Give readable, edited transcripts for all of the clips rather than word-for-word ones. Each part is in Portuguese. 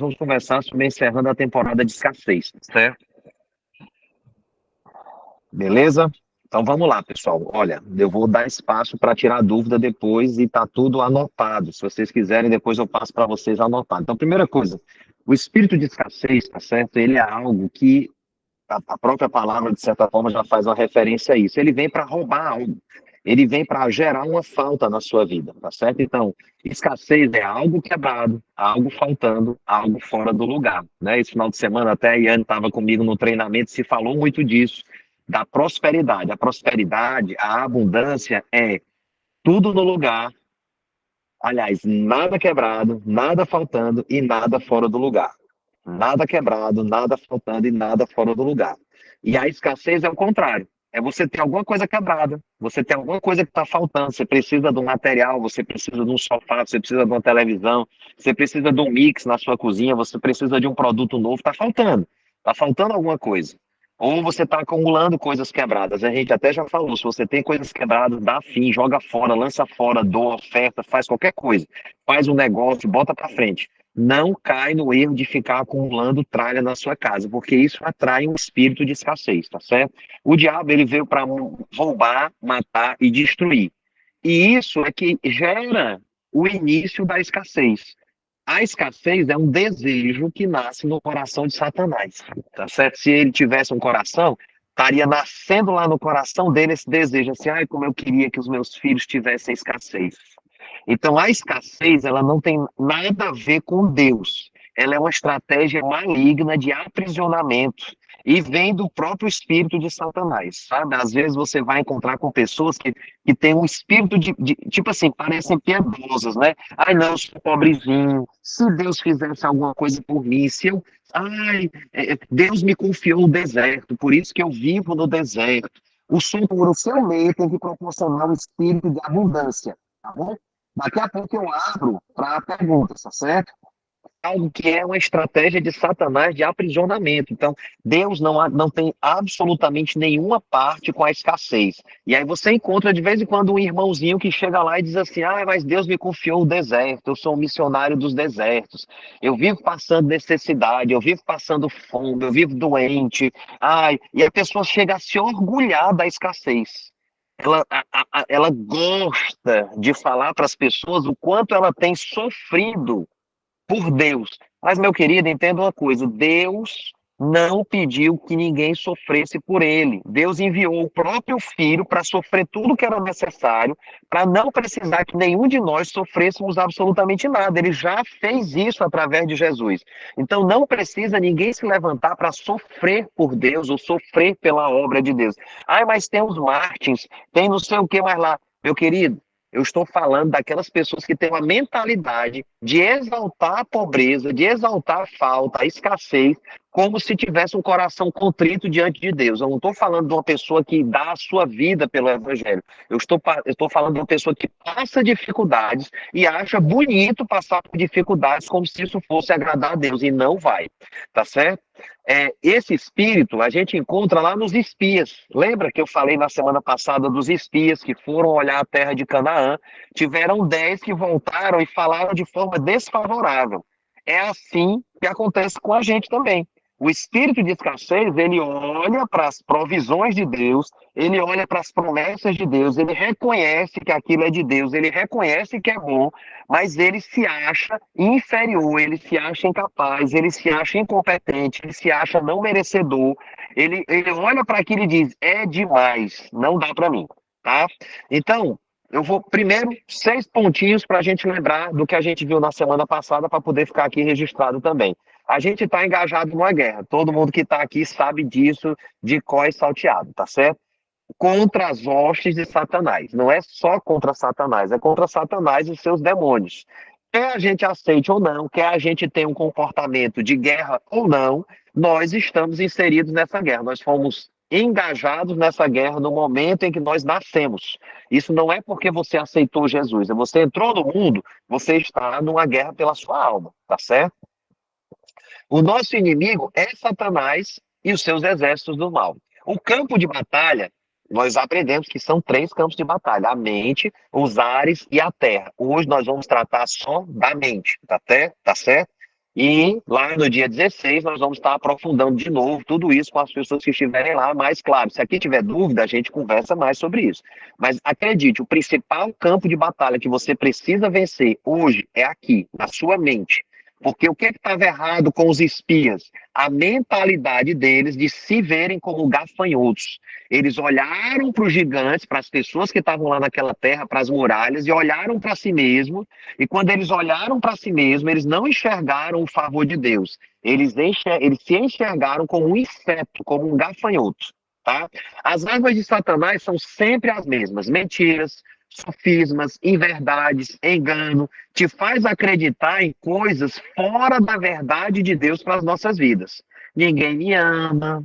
vamos conversar sobre encerrando a temporada de escassez, certo? Beleza? Então vamos lá, pessoal. Olha, eu vou dar espaço para tirar dúvida depois e tá tudo anotado. Se vocês quiserem, depois eu passo para vocês anotar. Então, primeira coisa, o espírito de escassez, tá certo? Ele é algo que a própria palavra, de certa forma, já faz uma referência a isso. Ele vem para roubar algo. Ele vem para gerar uma falta na sua vida, tá certo? Então, escassez é algo quebrado, algo faltando, algo fora do lugar, né? Esse final de semana até a Iane estava comigo no treinamento, se falou muito disso, da prosperidade. A prosperidade, a abundância é tudo no lugar, aliás, nada quebrado, nada faltando e nada fora do lugar. Nada quebrado, nada faltando e nada fora do lugar. E a escassez é o contrário. É você ter alguma coisa quebrada, você tem alguma coisa que está faltando, você precisa de um material, você precisa de um sofá, você precisa de uma televisão, você precisa de um mix na sua cozinha, você precisa de um produto novo, está faltando alguma coisa. Ou você está acumulando coisas quebradas. A gente até já falou, se você tem coisas quebradas, dá fim, joga fora, lança fora, doa, oferta, faz qualquer coisa. Faz um negócio, bota para frente. Não cai no erro de ficar acumulando tralha na sua casa, porque isso atrai um espírito de escassez, tá certo? O diabo, ele veio para roubar, matar e destruir. E isso é que gera o início da escassez. A escassez é um desejo que nasce no coração de Satanás, tá certo? Se ele tivesse um coração, estaria nascendo lá no coração dele esse desejo, assim, ai, como eu queria que os meus filhos tivessem escassez. Então, a escassez, ela não tem nada a ver com Deus. Ela é uma estratégia maligna de aprisionamento e vem do próprio espírito de Satanás, sabe? Às vezes você vai encontrar com pessoas que têm um espírito tipo assim, parecem piedosas, né? Ai, não, eu sou pobrezinho. Se Deus fizesse alguma coisa por mim, se eu. Ai, Deus me confiou o deserto, por isso que eu vivo no deserto. O seu meio tem que proporcionar um espírito de abundância, tá bom? Daqui a pouco eu abro para a pergunta, tá certo? Algo que é uma estratégia de Satanás de aprisionamento. Então, Deus não tem absolutamente nenhuma parte com a escassez. E aí você encontra de vez em quando um irmãozinho que chega lá e diz assim: ah, mas Deus me confiou o deserto, eu sou um missionário dos desertos, eu vivo passando necessidade, eu vivo passando fome, eu vivo doente. Ai, e a pessoa chega a se orgulhar da escassez. Ela gosta de falar para as pessoas o quanto ela tem sofrido por Deus. Mas, meu querido, entenda uma coisa: Deus não pediu que ninguém sofresse por ele. Deus enviou o próprio Filho para sofrer tudo que era necessário, para não precisar que nenhum de nós sofrêssemos absolutamente nada. Ele já fez isso através de Jesus. Então, não precisa ninguém se levantar para sofrer por Deus ou sofrer pela obra de Deus. Ai, mas tem os Martins, tem não sei o que mais lá. Meu querido, eu estou falando daquelas pessoas que têm uma mentalidade de exaltar a pobreza, de exaltar a falta, a escassez, como se tivesse um coração contrito diante de Deus. Eu não estou falando de uma pessoa que dá a sua vida pelo Evangelho. Eu estou falando de uma pessoa que passa dificuldades e acha bonito passar por dificuldades como se isso fosse agradar a Deus, e não vai, tá certo? Esse espírito a gente encontra lá nos espias. Lembra que eu falei na semana passada dos espias que foram olhar a terra de Canaã? Tiveram 10 que voltaram e falaram de forma desfavorável. É assim que acontece com a gente também. O espírito de escassez, ele olha para as provisões de Deus, ele olha para as promessas de Deus, ele reconhece que aquilo é de Deus, ele reconhece que é bom, mas ele se acha inferior, ele se acha incapaz, ele se acha incompetente, ele se acha não merecedor. Ele olha para aquilo e diz: é demais, não dá para mim, tá? Então, eu vou primeiro 6 pontinhos para a gente lembrar do que a gente viu na semana passada para poder ficar aqui registrado também. A gente está engajado numa guerra. Todo mundo que está aqui sabe disso de cós salteado, tá certo? Contra as hostes de Satanás. Não é só contra Satanás, é contra Satanás e seus demônios. Quer a gente aceite ou não, quer a gente tenha um comportamento de guerra ou não, nós estamos inseridos nessa guerra. Nós fomos engajados nessa guerra no momento em que nós nascemos. Isso não é porque você aceitou Jesus, é você entrou no mundo, você está numa guerra pela sua alma, tá certo? O nosso inimigo é Satanás e os seus exércitos do mal. O campo de batalha, nós aprendemos que são 3 campos de batalha: a mente, os ares e a terra. Hoje nós vamos tratar só da mente, tá certo? E lá no dia 16 nós vamos estar aprofundando de novo tudo isso com as pessoas que estiverem lá, mas claro, se aqui tiver dúvida, a gente conversa mais sobre isso. Mas acredite, o principal campo de batalha que você precisa vencer hoje é aqui, na sua mente. Porque o que estava errado com os espias? A mentalidade deles de se verem como gafanhotos. Eles olharam para os gigantes, para as pessoas que estavam lá naquela terra, para as muralhas, e olharam para si mesmos. E quando eles olharam para si mesmos, eles não enxergaram o favor de Deus. Eles se enxergaram como um inseto, como um gafanhoto. Tá? As armas de Satanás são sempre as mesmas: mentiras, sofismas, inverdades, engano, te faz acreditar em coisas fora da verdade de Deus para as nossas vidas. Ninguém me ama,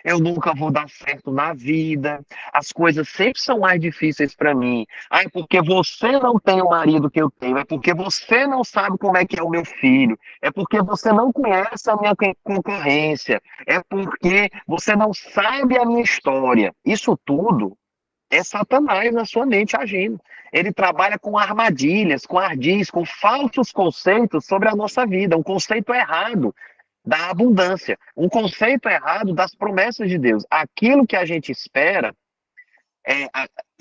eu nunca vou dar certo na vida, as coisas sempre são mais difíceis para mim. Ah, é porque você não tem o marido que eu tenho, é porque você não sabe como é que é o meu filho, é porque você não conhece a minha concorrência, é porque você não sabe a minha história. Isso tudo é Satanás na sua mente agindo. Ele trabalha com armadilhas, com ardis, com falsos conceitos sobre a nossa vida, um conceito errado da abundância, um conceito errado das promessas de Deus. Aquilo que a gente espera é,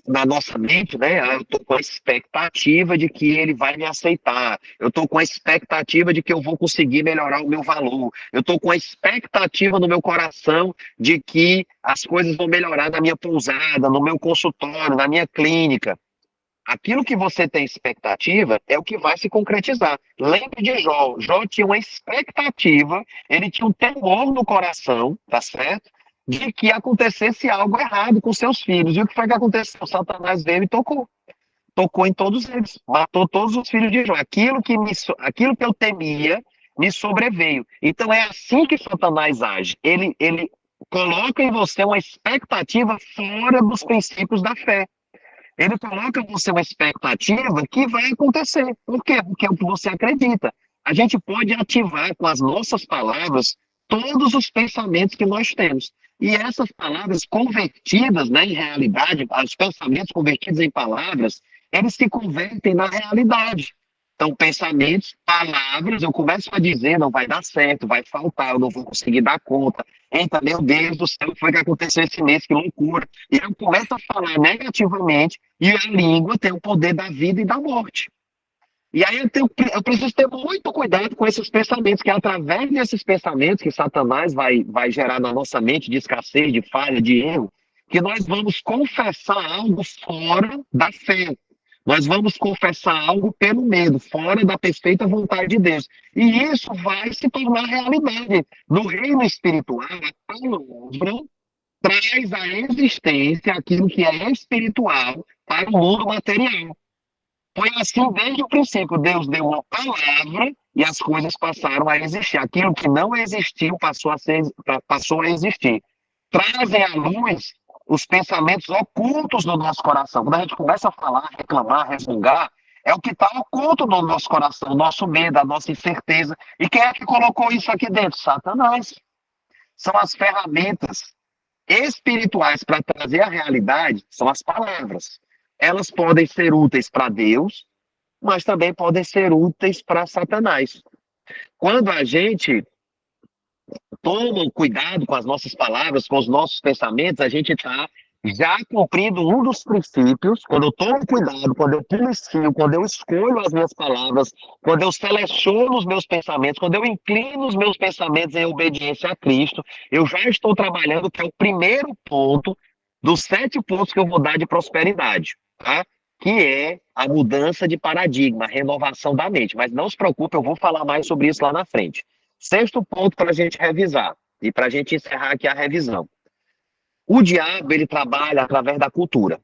na nossa mente, né? Eu estou com a expectativa de que ele vai me aceitar. Eu estou com a expectativa de que eu vou conseguir melhorar o meu valor. Eu estou com a expectativa no meu coração de que as coisas vão melhorar na minha pousada, no meu consultório, na minha clínica. Aquilo que você tem expectativa é o que vai se concretizar. Lembre de Jó. Jó tinha uma expectativa, ele tinha um temor no coração, tá certo? De que acontecesse algo errado com seus filhos. E o que foi que aconteceu? Satanás veio e tocou. Tocou em todos eles. Matou todos os filhos de Jó. Aquilo que eu temia me sobreveio. Então é assim que Satanás age. Ele coloca em você uma expectativa fora dos princípios da fé. Ele coloca em você uma expectativa que vai acontecer. Por quê? Porque é o que você acredita. A gente pode ativar com as nossas palavras todos os pensamentos que nós temos. E essas palavras convertidas, né, em realidade, os pensamentos convertidos em palavras, eles se convertem na realidade. Então, pensamentos, palavras, eu começo a dizer, não vai dar certo, vai faltar, eu não vou conseguir dar conta. Eita, meu Deus do céu, o que foi que aconteceu esse mês? Que loucura. E eu começo a falar negativamente, e a língua tem o poder da vida e da morte. E aí eu preciso ter muito cuidado com esses pensamentos, que é através desses pensamentos que Satanás vai gerar na nossa mente de escassez, de falha, de erro, que nós vamos confessar algo fora da fé. Nós vamos confessar algo pelo medo, fora da perfeita vontade de Deus. E isso vai se tornar realidade. No reino espiritual, a palavra traz à existência aquilo que é espiritual para o mundo material. Foi assim desde o princípio. Deus deu uma palavra e as coisas passaram a existir. Aquilo que não existiu passou a existir. Trazem à luz os pensamentos ocultos do nosso coração. Quando a gente começa a falar, reclamar, resmungar, é o que está oculto no nosso coração, o nosso medo, a nossa incerteza. E quem é que colocou isso aqui dentro? Satanás. São as ferramentas espirituais para trazer a realidade, são as palavras. Elas podem ser úteis para Deus, mas também podem ser úteis para Satanás. Quando a gente toma cuidado com as nossas palavras, com os nossos pensamentos, a gente está já cumprindo um dos princípios. Quando eu tomo cuidado, quando eu policio, quando eu escolho as minhas palavras, quando eu seleciono os meus pensamentos, quando eu inclino os meus pensamentos em obediência a Cristo, eu já estou trabalhando, que é o primeiro ponto dos 7 pontos que eu vou dar de prosperidade, tá? Que é a mudança de paradigma, a renovação da mente. Mas não se preocupe, eu vou falar mais sobre isso lá na frente. Sexto ponto para a gente revisar, e para a gente encerrar aqui a revisão. O diabo, ele trabalha através da cultura,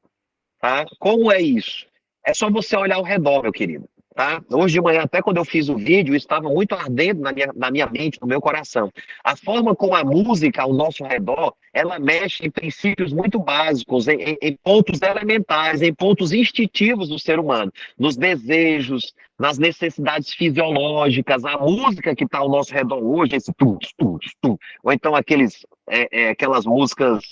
tá? Como é isso? É só você olhar ao redor, meu querido, tá? Hoje de manhã, até quando eu fiz o vídeo, estava muito ardendo na minha mente, no meu coração. A forma como a música ao nosso redor, ela mexe em princípios muito básicos, em pontos elementares, em pontos instintivos do ser humano, nos desejos, nas necessidades fisiológicas. A música que está ao nosso redor hoje, esse tu, ou então aquelas músicas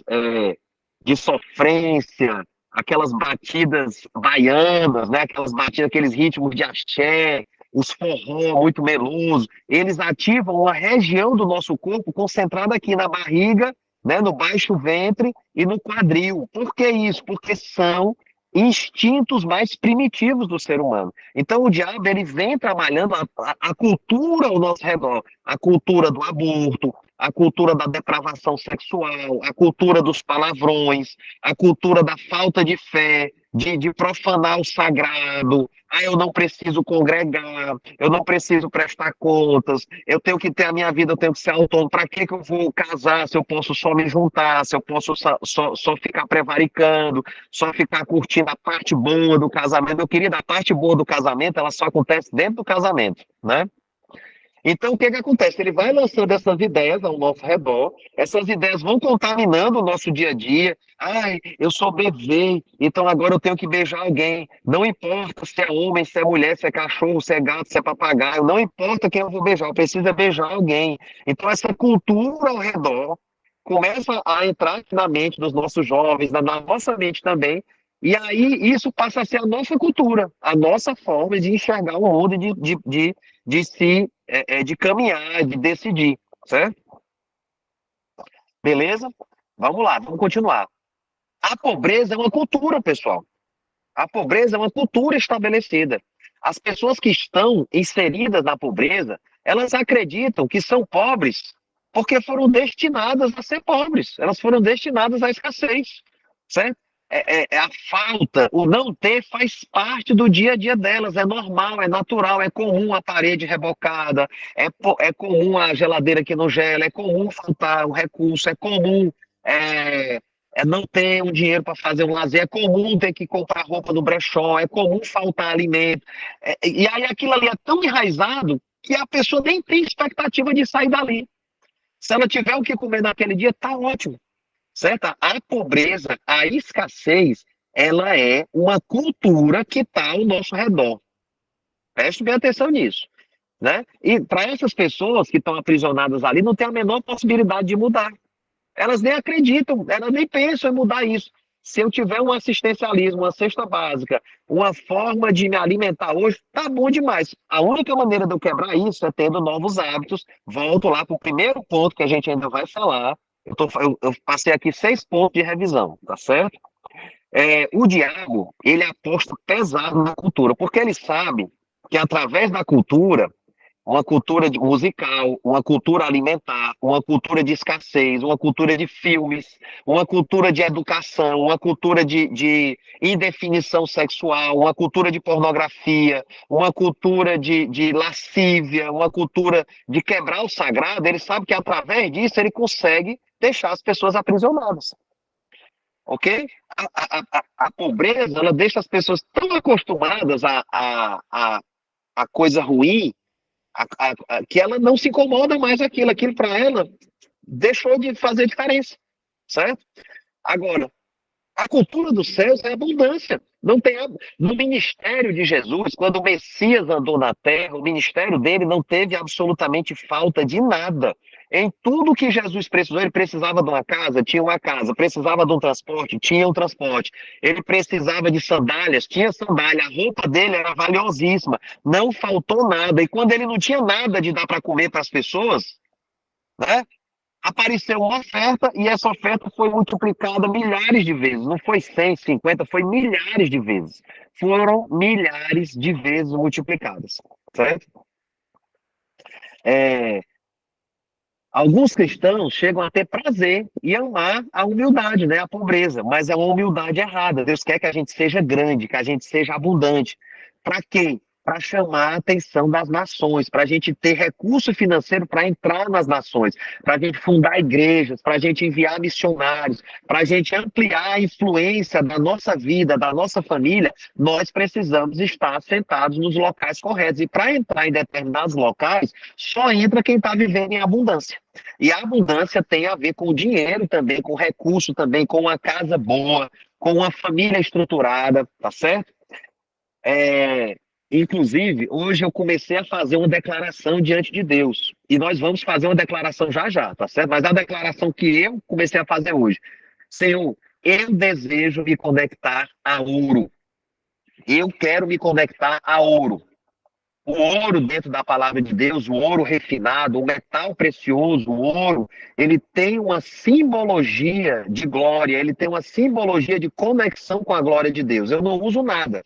de sofrência, aquelas batidas baianas, né? Aquelas batidas, aqueles ritmos de axé. os forró muito meloso, eles ativam uma região do nosso corpo concentrada aqui na barriga, né, no baixo ventre e no quadril. Por que isso? Porque são instintos mais primitivos do ser humano. Então o diabo ele vem trabalhando a cultura ao nosso redor, a cultura do aborto, a cultura da depravação sexual, a cultura dos palavrões, a cultura da falta de fé, de profanar o sagrado. Ah, eu não preciso congregar, eu não preciso prestar contas, eu tenho que ter a minha vida, eu tenho que ser autônomo. Para que eu vou casar se eu posso só me juntar, se eu posso só ficar prevaricando, só ficar curtindo a parte boa do casamento? Eu queria da parte boa do casamento, ela só acontece dentro do casamento, né? Então, o que que acontece? Ele vai lançando essas ideias ao nosso redor, essas ideias vão contaminando o nosso dia a dia. Ai, eu sou bebê, então agora eu tenho que beijar alguém. Não importa se é homem, se é mulher, se é cachorro, se é gato, se é papagaio, não importa quem eu vou beijar, eu preciso é beijar alguém. Então, essa cultura ao redor começa a entrar na mente dos nossos jovens, na nossa mente também, e aí isso passa a ser a nossa cultura, a nossa forma de enxergar o mundo, e de caminhar, de decidir, certo? Beleza? Vamos lá, vamos continuar. A pobreza é uma cultura, pessoal. A pobreza é uma cultura estabelecida. As pessoas que estão inseridas na pobreza, elas acreditam que são pobres porque foram destinadas a ser pobres. Elas foram destinadas à escassez, certo? É a falta, o não ter faz parte do dia a dia delas, é normal, é natural, é comum a parede rebocada, é comum a geladeira que não gela, é comum faltar o recurso, é comum é, não ter um dinheiro para fazer um lazer, é comum ter que comprar roupa no brechó, é comum faltar alimento. E aí aquilo ali é tão enraizado que a pessoa nem tem expectativa de sair dali. Se ela tiver o que comer naquele dia, tá ótimo, certo? A pobreza, a escassez, ela é uma cultura que está ao nosso redor. Preste bem atenção nisso, né? E para essas pessoas que estão aprisionadas ali, não tem a menor possibilidade de mudar. Elas nem acreditam, elas nem pensam em mudar isso. Se eu tiver um assistencialismo, uma cesta básica, uma forma de me alimentar hoje, tá bom demais. A única maneira de eu quebrar isso é tendo novos hábitos. Volto lá para o primeiro ponto que a gente ainda vai falar. Eu passei aqui 6 pontos de revisão, tá certo? O diabo, ele aposta pesado na cultura, porque ele sabe que através da cultura uma cultura musical, uma cultura alimentar, uma cultura de escassez, uma cultura de filmes, uma cultura de educação, uma cultura de indefinição sexual, uma cultura de pornografia, uma cultura de lascívia, uma cultura de quebrar o sagrado. Ele sabe que através disso ele consegue deixar as pessoas aprisionadas. Ok? A pobreza, ela deixa as pessoas tão acostumadas a coisa ruim que ela não se incomoda mais aquilo para ela deixou de fazer diferença, certo? Agora, a cultura dos céus é abundância. Não tem no ministério de Jesus, quando o Messias andou na terra, o ministério dele não teve absolutamente falta de nada. Em tudo que Jesus precisou, ele precisava de uma casa, tinha uma casa, precisava de um transporte, tinha um transporte. Ele precisava de sandálias, tinha sandália. A roupa dele era valiosíssima, não faltou nada. E quando ele não tinha nada de dar para comer para as pessoas, né? Apareceu uma oferta e essa oferta foi multiplicada milhares de vezes. Não foi 100, 50, foi milhares de vezes. Foram milhares de vezes multiplicadas, certo? É, alguns cristãos chegam a ter prazer e amar a humildade, né, a pobreza, mas é uma humildade errada. Deus quer que a gente seja grande, que a gente seja abundante. Para quê? Para chamar a atenção das nações, para a gente ter recurso financeiro para entrar nas nações, para a gente fundar igrejas, para a gente enviar missionários, para a gente ampliar a influência da nossa vida, da nossa família. Nós precisamos estar sentados nos locais corretos. E para entrar em determinados locais, só entra quem está vivendo em abundância. E a abundância tem a ver com o dinheiro também, com o recurso também, com uma casa boa, com uma família estruturada, tá certo? Inclusive, hoje eu comecei a fazer uma declaração diante de Deus. E nós vamos fazer uma declaração já já, tá certo? Mas a declaração que eu comecei a fazer hoje. Senhor, eu desejo me conectar a ouro. Eu quero me conectar a ouro. O ouro dentro da palavra de Deus, o ouro refinado, o metal precioso, o ouro, ele tem uma simbologia de glória, ele tem uma simbologia de conexão com a glória de Deus. Eu não uso nada,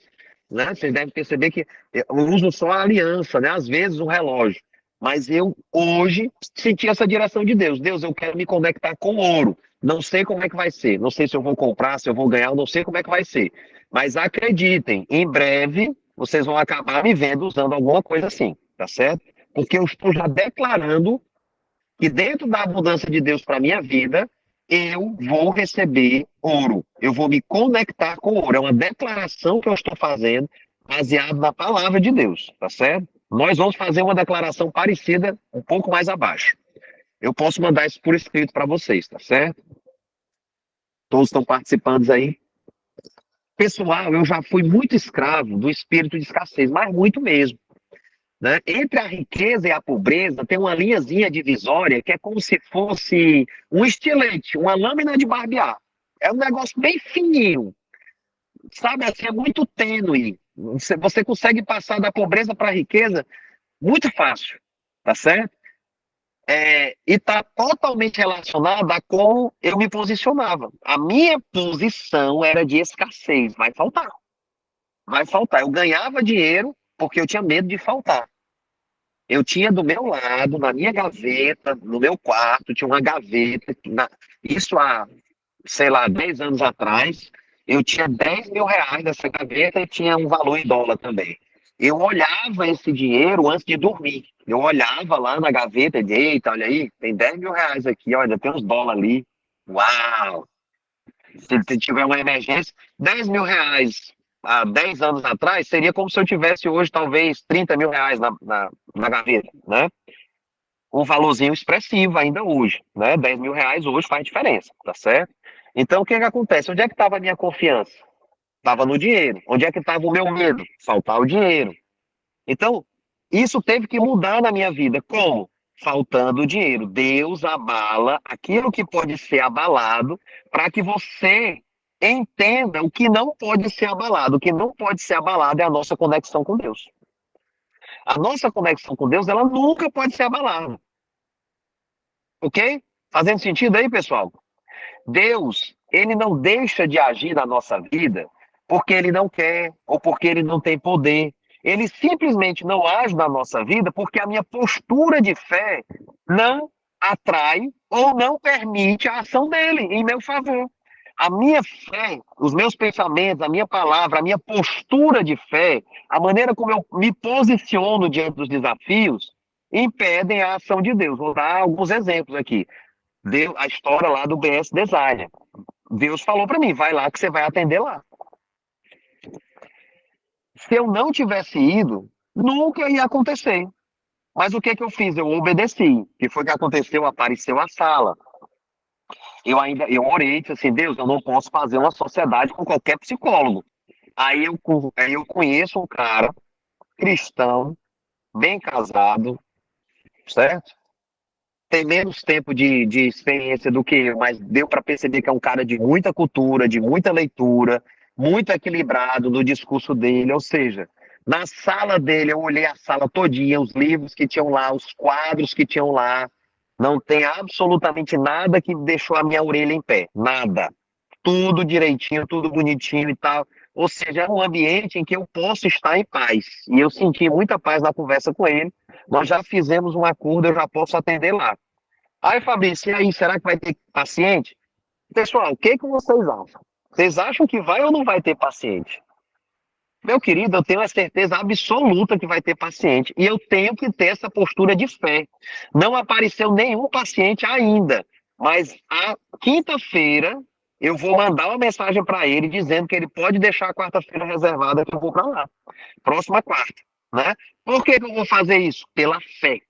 né? Vocês devem perceber que eu uso só a aliança, né? Às vezes um relógio. Mas eu, hoje, senti essa direção de Deus. Deus, eu quero me conectar com ouro. Não sei como é que vai ser. Não sei se eu vou comprar, se eu vou ganhar, eu não sei como é que vai ser. Mas acreditem, em breve vocês vão acabar me vendo usando alguma coisa assim, tá certo? Porque eu estou já declarando que dentro da abundância de Deus para minha vida, eu vou receber ouro. Eu vou me conectar com ouro. É uma declaração que eu estou fazendo baseado na palavra de Deus, tá certo? Nós vamos fazer uma declaração parecida um pouco mais abaixo. Eu posso mandar isso por escrito para vocês, tá certo? Todos estão participando aí. Pessoal, eu já fui muito escravo do espírito de escassez, mas muito mesmo. Né? Entre a riqueza e a pobreza tem uma linhazinha divisória que é como se fosse um estilete, uma lâmina de barbear. É um negócio bem fininho, sabe? Assim, é muito tênue. Você consegue passar da pobreza para a riqueza muito fácil, tá certo? E está totalmente relacionado a como eu me posicionava. A minha posição era de escassez, vai faltar. Vai faltar. Eu ganhava dinheiro porque eu tinha medo de faltar. Eu tinha do meu lado, na minha gaveta, no meu quarto, tinha uma gaveta. Isso há, sei lá, 10 anos atrás, eu tinha R$ 10.000 nessa gaveta e tinha um valor em dólar também. Eu olhava esse dinheiro antes de dormir. Eu olhava lá na gaveta e dizia, eita, olha aí, tem R$ 10.000 aqui, olha, tem uns dólares ali. Uau! Se tiver uma emergência, R$ 10.000 há 10 anos atrás seria como se eu tivesse hoje talvez R$ 30.000 na gaveta, né? Um valorzinho expressivo ainda hoje, né? R$ 10.000 hoje faz diferença, tá certo? Então, o que que acontece? Onde é que estava a minha confiança? Estava no dinheiro. Onde é que estava o meu medo? Faltar o dinheiro. Então, isso teve que mudar na minha vida. Como? Faltando o dinheiro. Deus abala aquilo que pode ser abalado para que você entenda o que não pode ser abalado. O que não pode ser abalado é a nossa conexão com Deus. A nossa conexão com Deus, ela nunca pode ser abalada. Ok? Fazendo sentido aí, pessoal? Deus, ele não deixa de agir na nossa vida porque ele não quer ou porque ele não tem poder. Ele simplesmente não age na nossa vida porque a minha postura de fé não atrai ou não permite a ação dele em meu favor. A minha fé, os meus pensamentos, a minha palavra, a minha postura de fé, a maneira como eu me posiciono diante dos desafios, impedem a ação de Deus. Vou dar alguns exemplos aqui. Deu a história lá do BS Designer. Deus falou para mim, vai lá que você vai atender lá. Se eu não tivesse ido, nunca ia acontecer. Mas o que que eu fiz? Eu obedeci. O que foi que aconteceu? Apareceu a sala. Eu orei, disse assim, Deus, eu não posso fazer uma sociedade com qualquer psicólogo. Aí eu conheço um cara cristão, bem casado, certo? Tem menos tempo de experiência do que eu, mas deu para perceber que é um cara de muita cultura, de muita leitura, muito equilibrado no discurso dele. Ou seja, na sala dele, eu olhei a sala todinha, os livros que tinham lá, os quadros que tinham lá. Não tem absolutamente nada que deixou a minha orelha em pé. Nada. Tudo direitinho, tudo bonitinho e tal. Ou seja, é um ambiente em que eu posso estar em paz. E eu senti muita paz na conversa com ele. Nós já fizemos um acordo, eu já posso atender lá. Aí, Fabrício, e aí, será que vai ter paciente? Pessoal, o que que vocês acham? Vocês acham que vai ou não vai ter paciente? Meu querido, eu tenho a certeza absoluta que vai ter paciente. E eu tenho que ter essa postura de fé. Não apareceu nenhum paciente ainda. Mas a quinta-feira eu vou mandar uma mensagem para ele dizendo que ele pode deixar a quarta-feira reservada que eu vou para lá. Próxima quarta, né? Por que que eu vou fazer isso? Pela fé.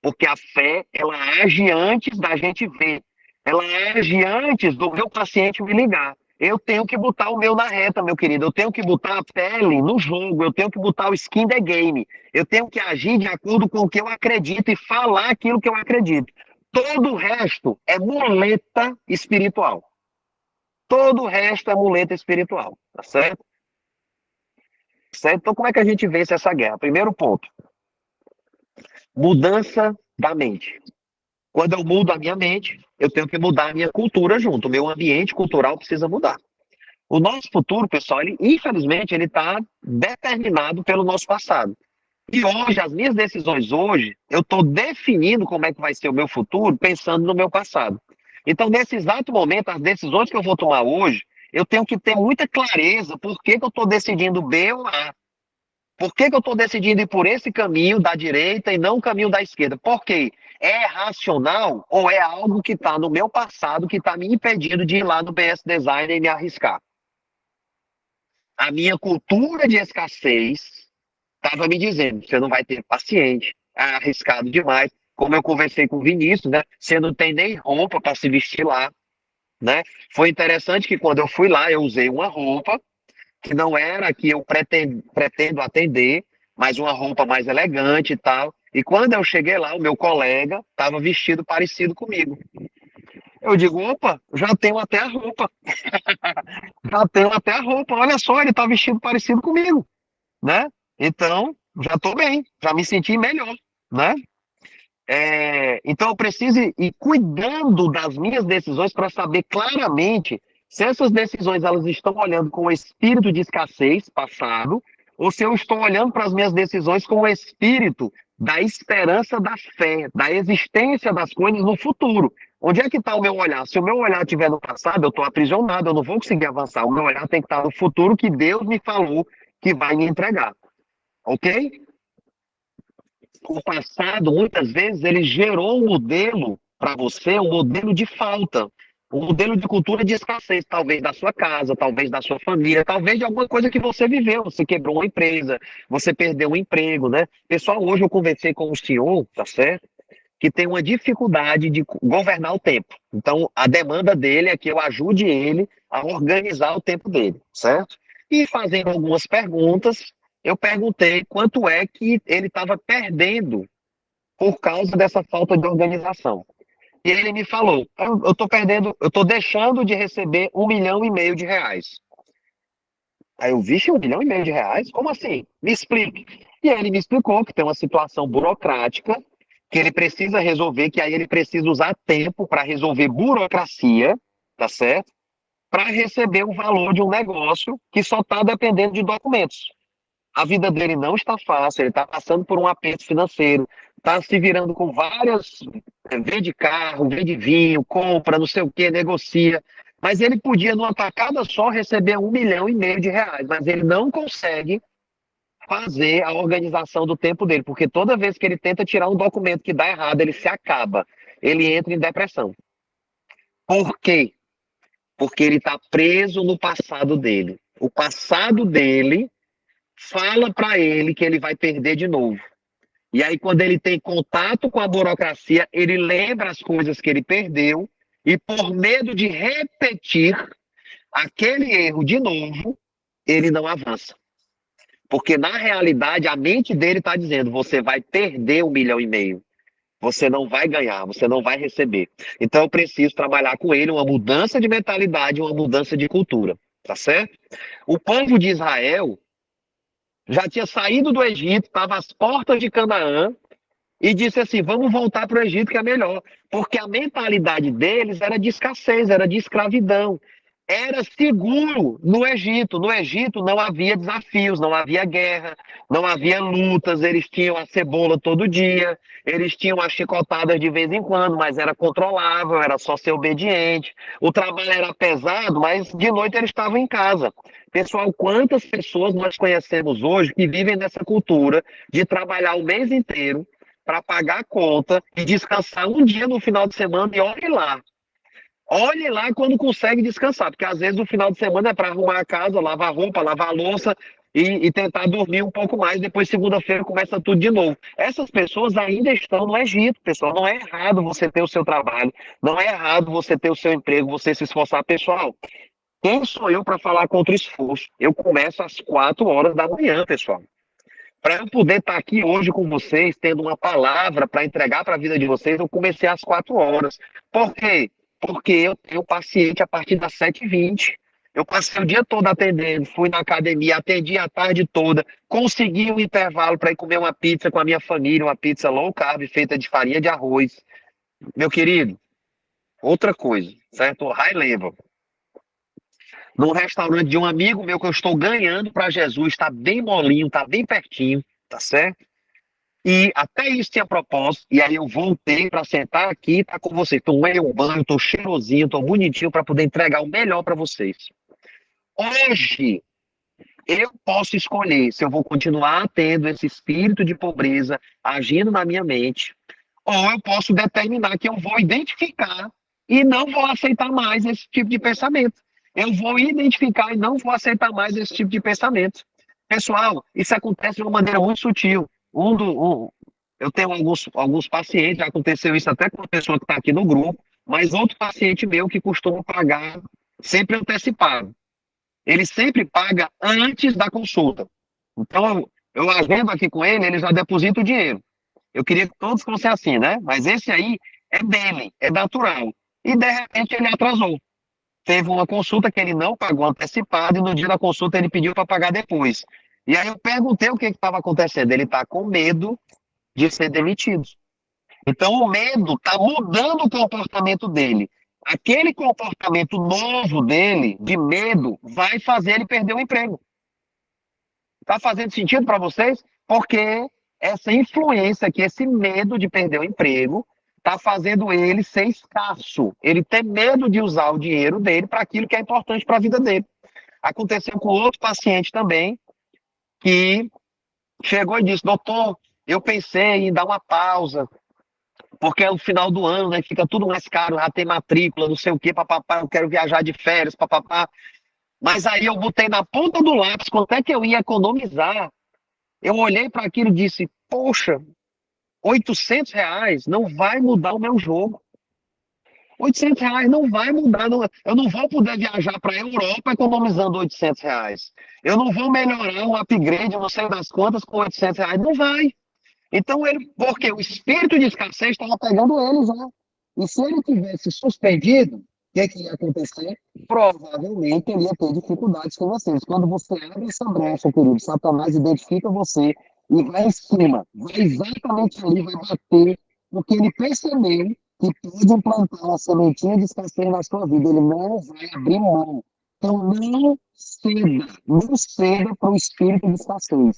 Porque a fé, ela age antes da gente ver. Ela age antes do meu paciente me ligar. Eu tenho que botar o meu na reta, meu querido. Eu tenho que botar a pele no jogo. Eu tenho que botar o skin the game. Eu tenho que agir de acordo com o que eu acredito e falar aquilo que eu acredito. Todo o resto é muleta espiritual. Todo o resto é muleta espiritual, tá certo? Certo? Então, como é que a gente vence essa guerra? Primeiro ponto. Mudança da mente. Quando eu mudo a minha mente, eu tenho que mudar a minha cultura junto. O meu ambiente cultural precisa mudar. O nosso futuro, pessoal, ele, infelizmente, ele está determinado pelo nosso passado. E hoje, as minhas decisões hoje, eu estou definindo como é que vai ser o meu futuro pensando no meu passado. Então, nesse exato momento, as decisões que eu vou tomar hoje, eu tenho que ter muita clareza por que, que eu estou decidindo B ou A. Por que, que eu estou decidindo ir por esse caminho da direita e não o caminho da esquerda? Por quê? É racional ou é algo que está no meu passado que está me impedindo de ir lá no BS Design e me arriscar? A minha cultura de escassez estava me dizendo, você não vai ter paciente, é arriscado demais. Como eu conversei com o Vinícius, né? Você não tem nem roupa para se vestir lá, né? Foi interessante que quando eu fui lá, eu usei uma roupa que não era a que eu pretendo atender, mas uma roupa mais elegante e tal. E quando eu cheguei lá, o meu colega estava vestido parecido comigo. Eu digo, opa, já tenho até a roupa. Já tenho até a roupa. Olha só, ele está vestido parecido comigo, né? Então, já estou bem, já me senti melhor, né? Então, eu preciso ir cuidando das minhas decisões para saber claramente se essas decisões elas estão olhando com o espírito de escassez passado ou se eu estou olhando para as minhas decisões com o espírito da esperança da fé, da existência das coisas no futuro. Onde é que está o meu olhar? Se o meu olhar estiver no passado, eu estou aprisionado, eu não vou conseguir avançar. O meu olhar tem que estar no futuro que Deus me falou que vai me entregar. Ok? O passado, muitas vezes, ele gerou um modelo para você, um modelo de falta, um modelo de cultura de escassez, talvez da sua casa, talvez da sua família, talvez de alguma coisa que você viveu. Você quebrou uma empresa, você perdeu um emprego, né? Pessoal, hoje eu conversei com um senhor, tá certo? Que tem uma dificuldade de governar o tempo. Então, a demanda dele é que eu ajude ele a organizar o tempo dele, certo? E fazendo algumas perguntas, eu perguntei quanto é que ele estava perdendo por causa dessa falta de organização. E ele me falou: eu estou perdendo, eu estou deixando de receber 1,5 milhão de reais. Aí eu, vixe, 1,5 milhão de reais? Como assim? Me explique. E aí ele me explicou que tem uma situação burocrática que ele precisa resolver, que aí ele precisa usar tempo para resolver burocracia, tá certo? Para receber o valor de um negócio que só está dependendo de documentos. A vida dele não está fácil, ele está passando por um aperto financeiro, está se virando com várias, vende carro, vende vinho, compra, não sei o que, negocia. Mas ele podia, numa tacada só, receber 1,5 milhão de reais, mas ele não consegue fazer a organização do tempo dele, porque toda vez que ele tenta tirar um documento que dá errado, ele se acaba, ele entra em depressão. Por quê? Porque ele está preso no passado dele. O passado dele fala para ele que ele vai perder de novo. E aí, quando ele tem contato com a burocracia, ele lembra as coisas que ele perdeu e, por medo de repetir aquele erro de novo, ele não avança. Porque, na realidade, a mente dele está dizendo: você vai perder 1,5 milhão. Você não vai ganhar, você não vai receber. Então, eu preciso trabalhar com ele uma mudança de mentalidade, uma mudança de cultura. Tá certo? O povo de Israel já tinha saído do Egito, estava às portas de Canaã, e disse assim: vamos voltar para o Egito que é melhor. Porque a mentalidade deles era de escassez, era de escravidão. Era seguro no Egito. No Egito não havia desafios, não havia guerra, não havia lutas. Eles tinham a cebola todo dia, eles tinham as chicotadas de vez em quando, mas era controlável, era só ser obediente. O trabalho era pesado, mas de noite eles estavam em casa. Pessoal, quantas pessoas nós conhecemos hoje que vivem nessa cultura de trabalhar o mês inteiro para pagar a conta e descansar um dia no final de semana? E olhe lá. Olhe lá quando consegue descansar, porque às vezes o final de semana é para arrumar a casa, lavar roupa, lavar a louça e tentar dormir um pouco mais. Depois, segunda-feira, começa tudo de novo. Essas pessoas ainda estão no Egito, pessoal. Não é errado você ter o seu trabalho, não é errado você ter o seu emprego, você se esforçar. Pessoal, quem sou eu para falar contra o esforço? Eu começo às 4 horas da manhã, pessoal. Para eu poder estar aqui hoje com vocês, tendo uma palavra para entregar para a vida de vocês, eu comecei às 4 horas. Por quê? Porque eu tenho paciente a partir das 7h20. Eu passei o dia todo atendendo, fui na academia, atendi a tarde toda, consegui um intervalo para ir comer uma pizza com a minha família, uma pizza low carb feita de farinha de arroz. Meu querido, outra coisa, certo? High level. Num restaurante de um amigo meu que eu estou ganhando para Jesus, está bem molinho, está bem pertinho, tá certo? E até isso tinha propósito, e aí eu voltei para sentar aqui e tá com vocês. Tomei um banho, tô cheirosinho, tô bonitinho para poder entregar o melhor para vocês. Hoje, eu posso escolher se eu vou continuar tendo esse espírito de pobreza agindo na minha mente, ou eu posso determinar que eu vou identificar e não vou aceitar mais esse tipo de pensamento. Eu vou identificar e não vou aceitar mais esse tipo de pensamento. Pessoal, isso acontece de uma maneira muito sutil. Eu tenho alguns pacientes, já aconteceu isso até com uma pessoa que está aqui no grupo, mas outro paciente meu que costuma pagar sempre antecipado. Ele sempre paga antes da consulta. Então, eu agendo aqui com ele, ele já deposita o dinheiro. Eu queria que todos fossem assim, né? Mas esse aí é dele, é natural. E de repente ele atrasou. Teve uma consulta que ele não pagou antecipado e no dia da consulta ele pediu para pagar depois. E aí eu perguntei o que estava acontecendo. Ele está com medo de ser demitido. Então o medo está mudando o comportamento dele. Aquele comportamento novo dele, de medo, vai fazer ele perder o emprego. Está fazendo sentido para vocês? Porque essa influência aqui, esse medo de perder o emprego, está fazendo ele ser escasso. Ele tem medo de usar o dinheiro dele para aquilo que é importante para a vida dele. Aconteceu com outro paciente também, que chegou e disse: doutor, eu pensei em dar uma pausa, porque é o final do ano, né? Fica tudo mais caro, já tem matrícula, não sei o quê, papapá, eu quero viajar de férias, papapá. Mas aí eu botei na ponta do lápis quanto é que eu ia economizar. Eu olhei para aquilo e disse: poxa, R$ 800 não vai mudar o meu jogo. R$ 800 não vai mudar. Eu não vou poder viajar para a Europa economizando R$ 800. Eu não vou melhorar um upgrade, não sei das quantas, com R$ 800. Não vai. Então, porque o espírito de escassez estava pegando ele já. E se ele tivesse suspendido, o que ia acontecer? Provavelmente ele ia ter dificuldades com vocês. Quando você abre essa brecha, querido, Satanás identifica você e vai em cima, vai exatamente ali, vai bater, porque ele percebeu que pode implantar uma sementinha de escassez na sua vida. Ele não vai abrir mão. Então, não ceda para o espírito de escassez.